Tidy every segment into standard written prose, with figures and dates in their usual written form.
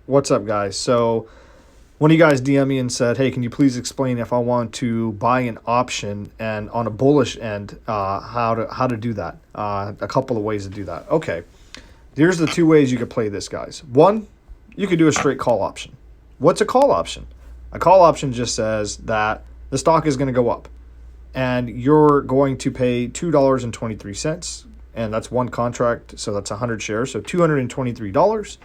What's up, guys? So, one of you guys DM me and said, "Hey, can you please explain if I want to buy an option and on a bullish end, how to do that? A couple of ways to do that." Okay, here's the two ways you could play this, guys. One, you could do a straight call option. What's a call option? A call option just says that the stock is going to go up, and you're going to pay $2.23, and that's one contract, so that's 100 shares, so $223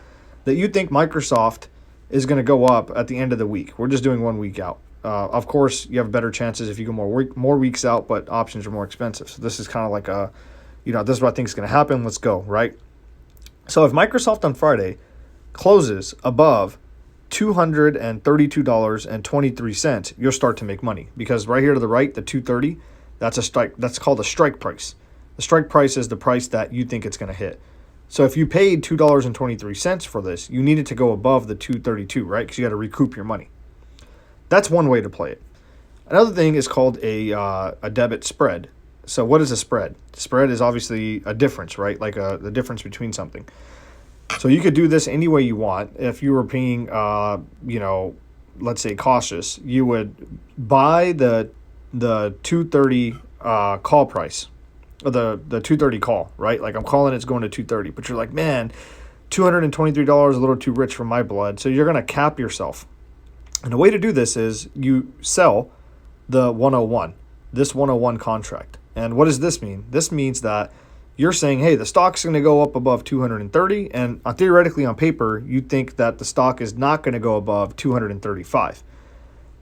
that you think Microsoft is going to go up at the end of the week. We're just doing 1 week out. Of course, you have better chances if you go more weeks out, but options are more expensive. So this is kind of like this is what I think is going to happen. Let's go, right? So if Microsoft on Friday closes above $232.23, you'll start to make money, because right here to the right, the 230, that's a strike. That's called a strike price. The strike price is the price that you think it's going to hit. So if you paid $2.23 for this, you need it to go above the 232, right? Because you got to recoup your money. That's one way to play it. Another thing is called a debit spread. So what is a spread? Spread is obviously a difference, right? Like the difference between something. So you could do this any way you want. If you were being, let's say cautious, you would buy the 230 call price. The 230 call, right? Like I'm calling it's going to 230, but you're like, man, $223 a little too rich for my blood. So you're going to cap yourself. And the way to do this is you sell the 101, this 101 contract. And what does this mean? This means that you're saying, hey, the stock's going to go up above 230, and theoretically on paper, you think that the stock is not going to go above 235.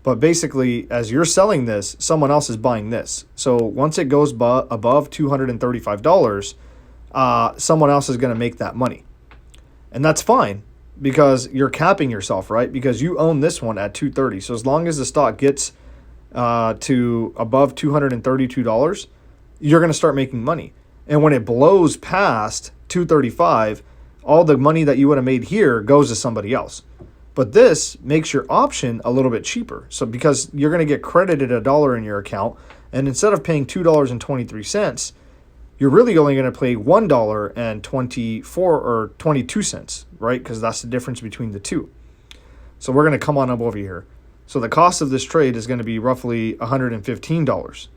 But basically, as you're selling this, someone else is buying this. So once it goes above $235, someone else is going to make that money. And that's fine, because you're capping yourself, right? Because you own this one at 230. So as long as the stock gets to above $232, you're going to start making money. And when it blows past 235, all the money that you would have made here goes to somebody else. But this makes your option a little bit cheaper. So because you're going to get credited $1 in your account, and instead of paying $2.23, you're really only going to pay $1.24 or 22 cents, right? Because that's the difference between the two. So we're going to come on up over here. So the cost of this trade is going to be roughly $115.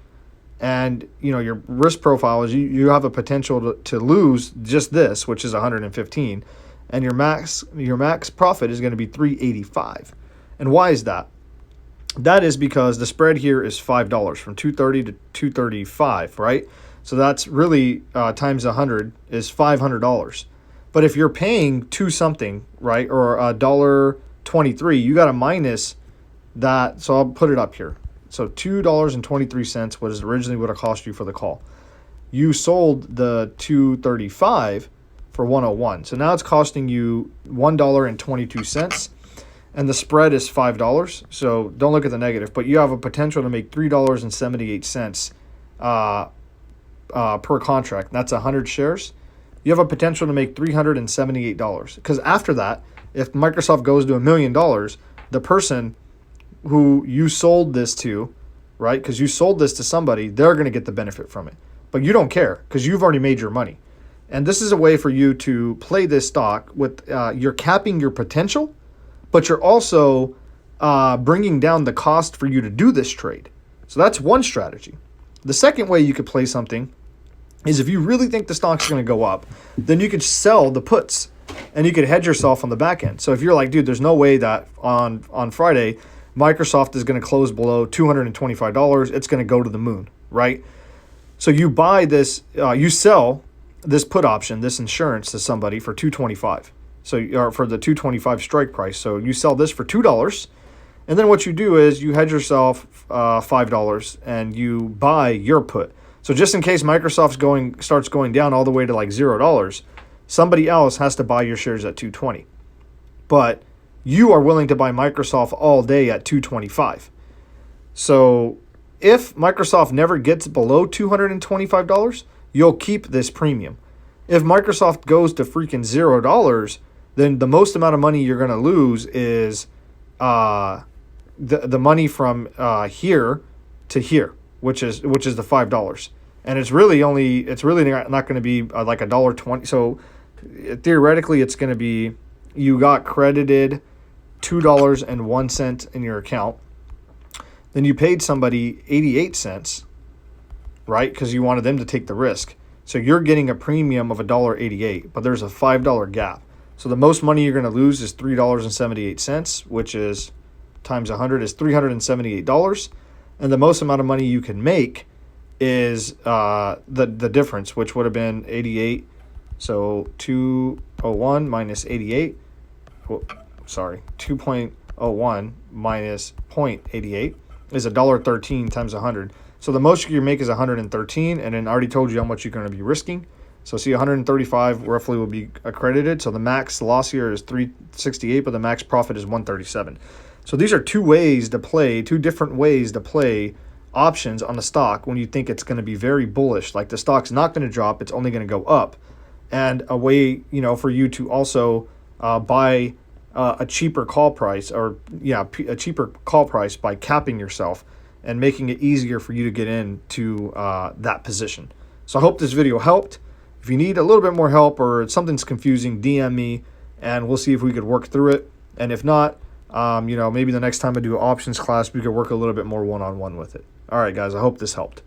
And your risk profile is you have a potential to lose just this, which is 115. And your max profit is going to be 385. And why is that? That is because the spread here is $5 from 230 to 235, right? So that's really times 100 is $500. But if you're paying two something, right, or $1.23, you got to minus that. So I'll put it up here. So $2.23 was originally what it cost you for the call. You sold the 235 for 101. So now it's costing you $1.22, and the spread is $5. So don't look at the negative, but you have a potential to make $3.78 per contract. That's 100 shares. You have a potential to make $378, because after that, if Microsoft goes to $1 million, the person who you sold this to, right, because you sold this to somebody, they're going to get the benefit from it. But you don't care, because you've already made your money. And this is a way for you to play this stock with you're capping your potential, but you're also bringing down the cost for you to do this trade. So that's one strategy. The second way you could play something is if you really think the stock's going to go up, then you could sell the puts and you could hedge yourself on the back end. So if you're like, dude, there's no way that on Friday Microsoft is going to close below $225, it's going to go to the moon, right? So you buy this, you sell this put option, this insurance to somebody for $225. So for the $225 strike price. So you sell this for $2, and then what you do is you hedge yourself $5 and you buy your put. So just in case Microsoft starts going down all the way to like $0, somebody else has to buy your shares at $220. But you are willing to buy Microsoft all day at $225. So if Microsoft never gets below $225, you'll keep this premium. If Microsoft goes to freaking $0, then the most amount of money you're going to lose is the money from here to here, which is the $5. And it's really not going to be like $1.20. So theoretically, it's going to be you got credited $2.01 in your account. Then you paid somebody 88 cents, right? Because you wanted them to take the risk. So you're getting a premium of $1.88, but there's a $5 gap. So the most money you're going to lose is $3.78, which is times 100 is $378. And the most amount of money you can make is the difference, which would have been 88. So 201 minus 88. Well, sorry, 2.01 minus 0.88 is $1.13 times 100. So the most you can make is 113, and then I already told you how much you're going to be risking. So see, 135 roughly will be accredited. So the max loss here is 368, but the max profit is 137. So these are two different ways to play options on the stock when you think it's going to be very bullish. Like the stock's not going to drop, it's only going to go up. And a way, for you to also buy a cheaper call price, a cheaper call price by capping yourself and making it easier for you to get into that position. So I hope this video helped. If you need a little bit more help or something's confusing, DM me and we'll see if we could work through it. And if not, maybe the next time I do an options class, we could work a little bit more one-on-one with it. All right, guys, I hope this helped.